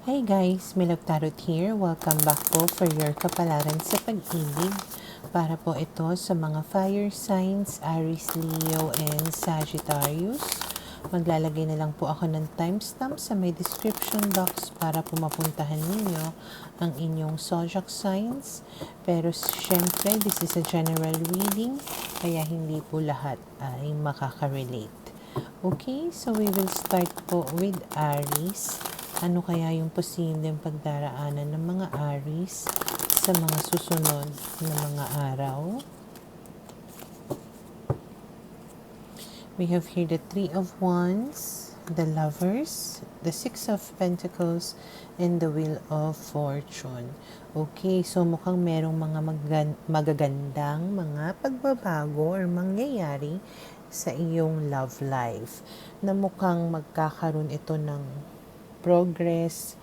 Hey guys, Milog Tarot here. Welcome back po for your kapalaran sa pag-ibig. Para po ito sa mga fire signs, Aries, Leo, and Sagittarius. Maglalagay na lang po ako ng timestamp sa may description box para po mapuntahan ninyo ang inyong zodiac signs. Pero syempre, this is a general reading, kaya hindi po lahat ay makaka-relate. Okay, so we will start po with Aries. Ano kaya yung posibleng pagdaraanan ng mga Aries sa mga susunod na mga araw? We have here the Three of Wands, the Lovers, the Six of Pentacles, and the Wheel of Fortune. Okay, so mukhang merong mga magagandang mga pagbabago or mangyayari sa iyong love life na mukhang magkakaroon ito ng progress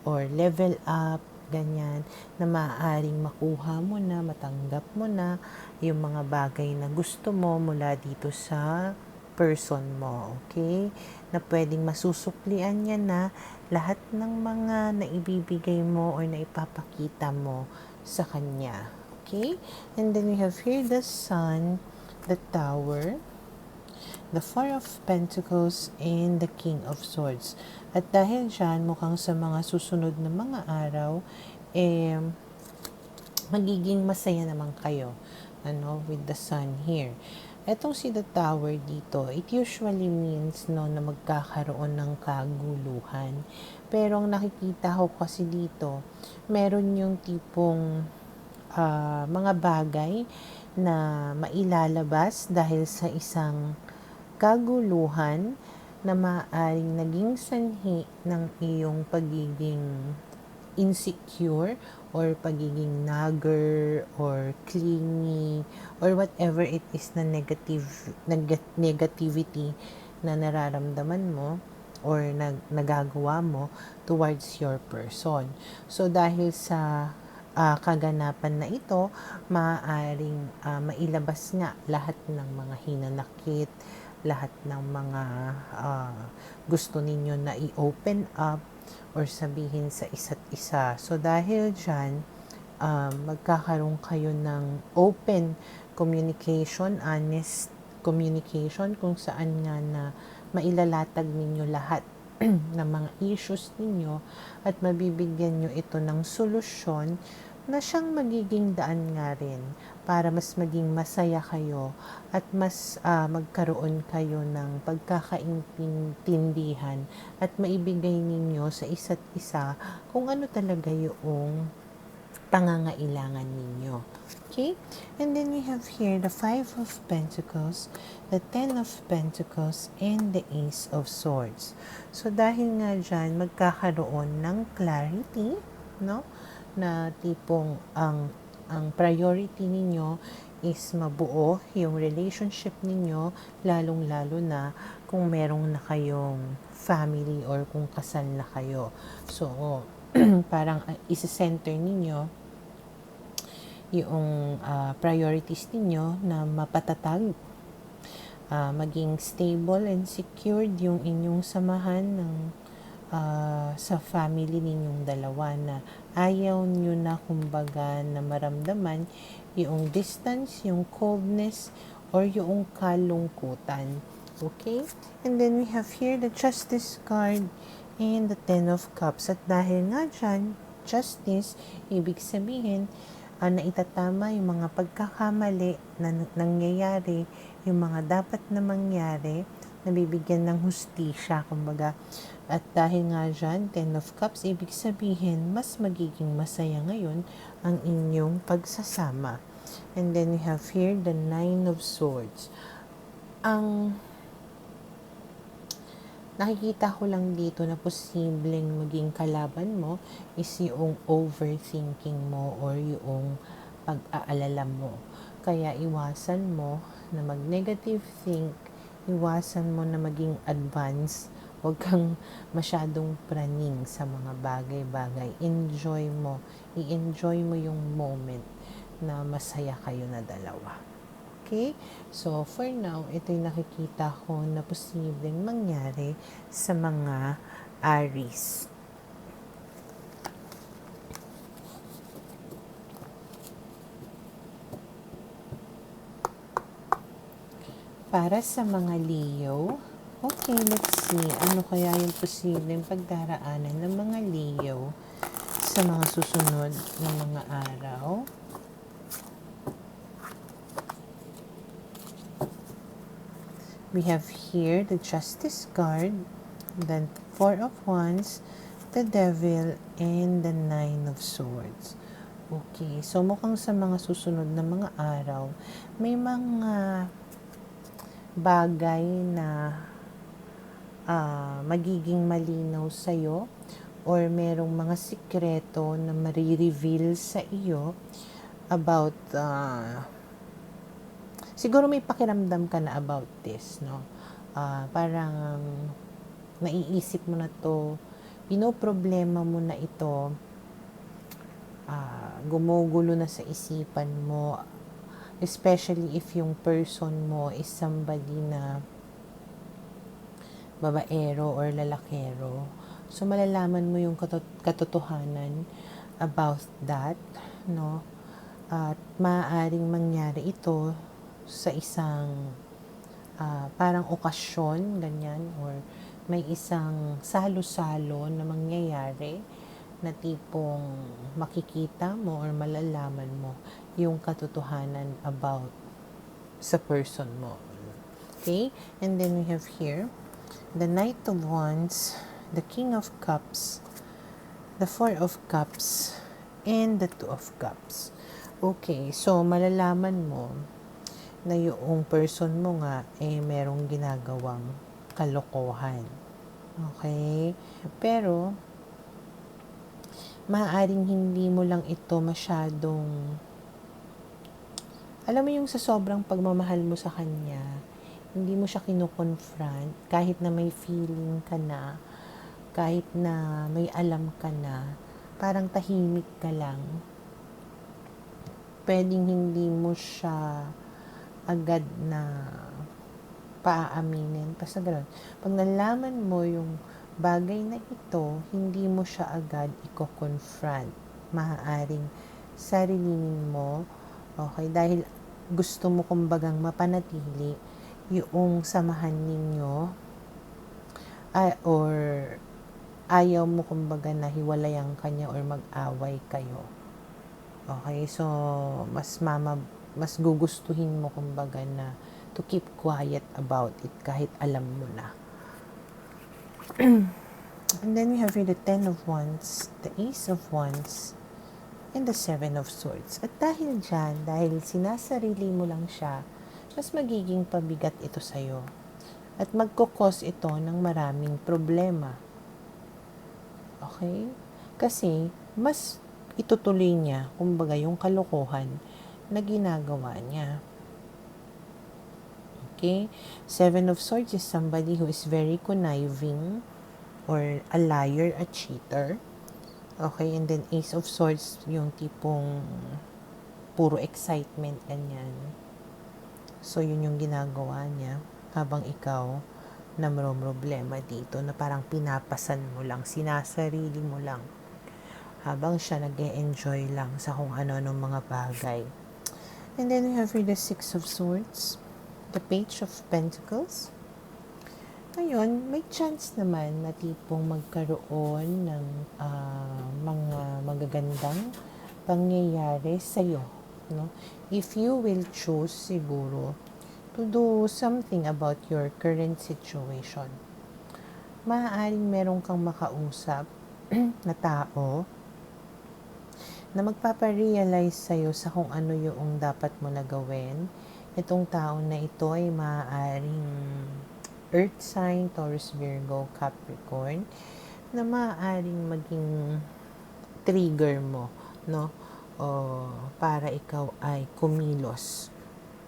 or level up, ganyan, na maaaring makuha mo na, matanggap mo na yung mga bagay na gusto mo mula dito sa person mo, okay? Na pwedeng masusuklian niya na lahat ng mga naibibigay mo or naipapakita mo sa kanya, okay? And then we have here the Sun, the Tower, the Four of Pentacles, and the King of Swords. At dahil dyan, mukhang sa mga susunod na mga araw, magiging masaya naman kayo, with the Sun here. Etong si the Tower dito, it usually means na magkakaroon ng kaguluhan. Pero ang nakikita ko kasi dito, meron yung tipong mga bagay na mailalabas dahil sa isang kaguluhan na maaaring naging sanhi ng iyong pagiging insecure or pagiging nagger or clingy or whatever it is na negativity na nararamdaman mo or nagagawa mo towards your person. So dahil sa kaganapan na ito, maaaring mailabas nga lahat ng mga hinanakit, lahat ng mga gusto ninyo na i-open up or sabihin sa isa't isa. So dahil dyan, magkakaroon kayo ng open communication, honest communication, kung saan nga na mailalatag ninyo lahat ng mga issues ninyo at mabibigyan nyo ito ng solusyon na siyang magiging daan nga rin para mas maging masaya kayo at mas magkaroon kayo ng pagkakaintindihan at maibigay ninyo sa isa't isa kung ano talaga yung pangangailangan ninyo. Okay? And then we have here the Five of Pentacles, the Ten of Pentacles, and the Ace of Swords. So dahil nga dyan, magkakaroon ng clarity, no? Na tipong ang priority ninyo is mabuo yung relationship ninyo, lalong-lalo na kung merong na kayong family or kung kasal na kayo. So, parang isa-center ninyo yung priorities ninyo na mapatatag, maging stable and secured yung inyong samahan ng sa family ninyong dalawa, na ayaw nyo na kumbaga na maramdaman yung distance, yung coldness, or yung kalungkutan. Okay? And then we have here the Justice card and the Ten of Cups. At dahil nga dyan, Justice, ibig sabihin, na itatama yung mga pagkakamali na nangyayari, yung mga dapat na mangyari, nabibigyan ng hustisya, kumbaga. At dahil nga dyan, Ten of Cups, ibig sabihin, mas magiging masaya ngayon ang inyong pagsasama. And then we have here the Nine of Swords. Ang nakikita ko lang dito na posibleng maging kalaban mo is yung overthinking mo or yung pag-aalala mo. Kaya iwasan mo na mag-negative think, iwasan mo na maging advanced. Huwag kang masyadong praning sa mga bagay-bagay. Enjoy mo. I-enjoy mo yung moment na masaya kayo na dalawa. Okay? So, for now, ito yung nakikita ko na posibleng mangyari sa mga Aries. para sa mga Leo. Okay, let's see. Ano kaya yung posibleng pagdaraanan ng mga Leo sa mga susunod na mga araw? We have here the Justice card, the Four of Wands, the Devil, and the Nine of Swords. Okay, so mukhang sa mga susunod na mga araw, may mga bagay na magiging malinaw sa'yo or merong mga sikreto na marireveal sa iyo about siguro may pakiramdam ka na about this, no? Parang naiisip mo na to, pinoproblema mo na ito, gumugulo na sa isipan mo, especially if yung person mo is somebody na babaero or lalakero. So, malalaman mo yung katotohanan about that, no? At maaaring mangyari ito sa isang parang okasyon, ganyan, or may isang salo-salo na mangyayari na tipong makikita mo or malalaman mo yung katotohanan about sa person mo. Okay? And then we have here the Knight of Wands, the King of Cups, the Four of Cups, and the Two of Cups. Okay, so malalaman mo na yung person mo nga merong ginagawang kalokohan. Okay? Pero maaaring hindi mo lang ito masyadong, alam mo yung sa sobrang pagmamahal mo sa kanya, hindi mo siya kino-confront kahit na may feeling ka na, kahit na may alam ka na, parang tahimik ka lang. Pwedeng hindi mo siya agad na paaaminin. Basta gano'n. Pag nalaman mo yung bagay na ito, hindi mo siya agad i-confront. Maaaring sarilinin mo, okay, dahil gusto mo kumbagang mapanatili yung samahan ninyo, or ayaw mo kumbaga na hiwalayan kanya or mag-away kayo. Okay, so mas gugustuhin mo kumbaga na to keep quiet about it kahit alam mo na. And then we have here the Ten of Wands, the Ace of Wands, and the Seven of Swords. At dahil dyan, dahil sinasarili mo lang siya, mas magiging pabigat ito sa'yo. At magkukos ito ng maraming problema. Okay? Kasi, mas itutuloy niya, kumbaga, yung kalokohan na ginagawa niya. Okay? Seven of Swords is somebody who is very conniving or a liar, a cheater. Okay? And then Ace of Swords, yung tipong puro excitement, ganyan. So, yun yung ginagawa niya habang ikaw na mayroong problema dito na parang pinapasan mo lang, sinasarili mo lang habang siya nag-e-enjoy lang sa kung ano-anong mga bagay. And then we have here the Six of Swords, the Page of Pentacles. Ngayon, may chance naman na tipong magkaroon ng mga magagandang pangyayari sa'yo, no? If you will choose siguro to do something about your current situation. Maaaring meron kang makausap na tao na magpaparealize sa'yo sa kung ano yung dapat mo na gawin. Itong tao na ito ay maaaring Earth sign, Taurus, Virgo, Capricorn, na maaaring maging trigger mo, no? O para ikaw ay kumilos,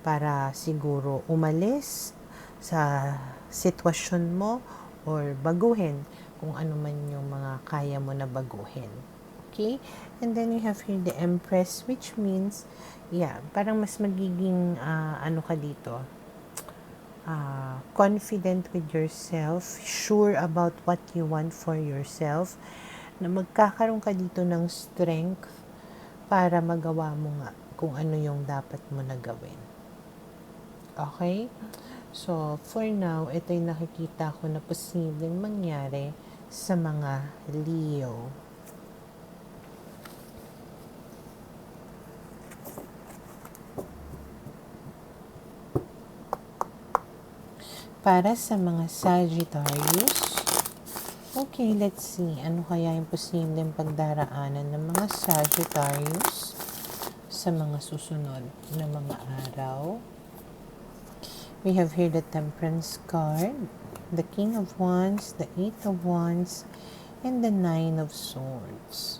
para siguro umalis sa sitwasyon mo or baguhin kung ano man yung mga kaya mo na baguhin. Okay? And then we have here the Empress, which means, parang mas magiging, ka dito, confident with yourself, sure about what you want for yourself, na magkakaroon ka dito ng strength para magawa mo nga kung ano yung dapat mo na gawin. Okay? So, for now, ito yung nakikita ko na posibleng mangyari sa mga Leo. Para sa mga Sagittarius, okay, let's see. Ano kaya yung posibleng pagdaraanan ng mga Sagittarius sa mga susunod na mga araw? We have here the Temperance card, the King of Wands, the Eight of Wands, and the Nine of Swords.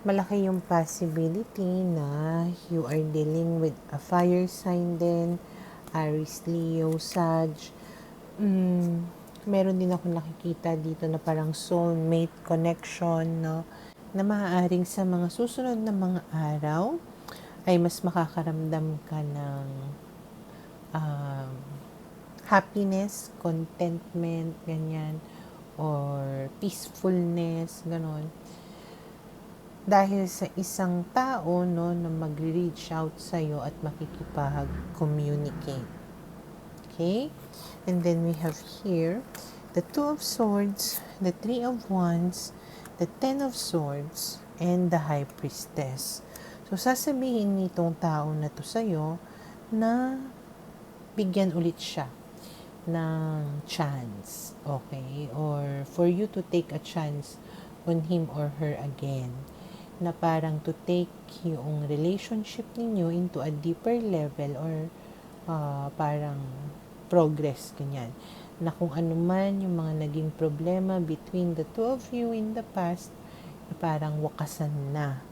Malaki yung possibility na you are dealing with a fire sign din, Aries, Leo, Sag. Meron din ako nakikita dito na parang soulmate connection, no? Na maaaring sa mga susunod na mga araw ay mas makakaramdam ka ng happiness, contentment, ganyan, or peacefulness, ganon. Dahil sa isang tao, no, na mag-reach out sa'yo at makikipag-communicate. Okay? And then we have here the Two of Swords, the Three of Wands, the Ten of Swords, and the High Priestess. So, sasabihin nitong tao na to sa'yo na bigyan ulit siya ng chance, okay? Or for you to take a chance on him or her again. Na parang to take yung relationship ninyo into a deeper level or parang progress, ganyan. Na kung ano man yung mga naging problema between the two of you in the past, na parang wakasan na.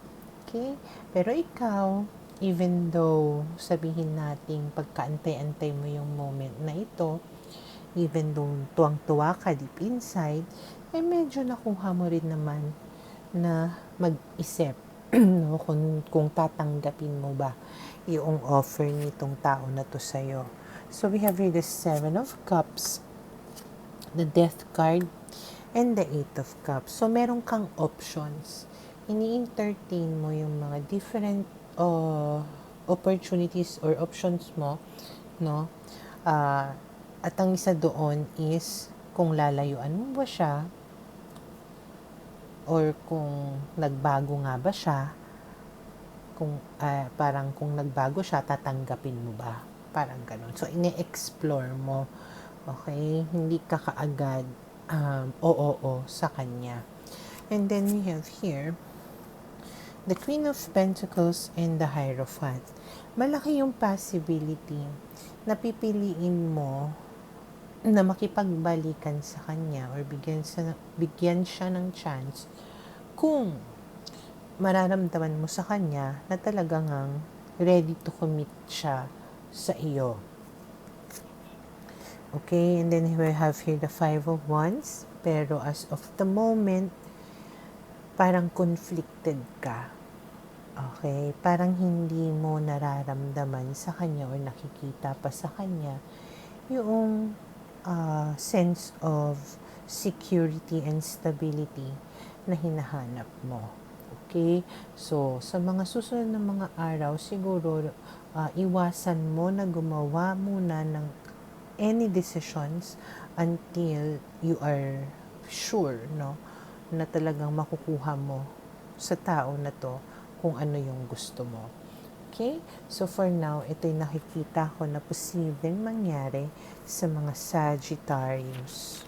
Okay? Pero ikaw, even though sabihin nating pagkaantay-antay mo yung moment na ito, even though tuwang-tuwa ka deep inside, eh medyo nakuha mo rin naman na mag-isip no, kung tatanggapin mo ba yung offer nitong tao na to sa'yo. So we have here the Seven of Cups, the Death card, and the Eight of Cups. So meron kang options. Ini-entertain mo yung mga different opportunities or options mo, no? At ang isa doon is kung lalayuan mo ba siya or kung nagbago nga ba siya, kung parang kung nagbago siya, tatanggapin mo ba? Parang ganun. So, ine-explore mo. Okay? Hindi ka kaagad oo sa kanya. And then we have here the Queen of Pentacles and the Hierophant. Malaki yung possibility na pipiliin mo na makipagbalikan sa kanya or bigyan siya ng chance kung mararamdaman mo sa kanya na talagang ready to commit siya sa iyo. Okay, and then we have here the Five of Wands, pero as of the moment, parang conflicted ka. Okay, parang hindi mo nararamdaman sa kanya or nakikita pa sa kanya yung sense of security and stability na hinahanap mo. Okay? So, sa mga susunod na mga araw, siguro iwasan mo na gumawa muna ng any decisions until you are sure, no, na talagang makukuha mo sa tao na to kung ano yung gusto mo. Okay? So for now, ito yung nakikita ko na posibleng mangyari sa mga Sagittarius.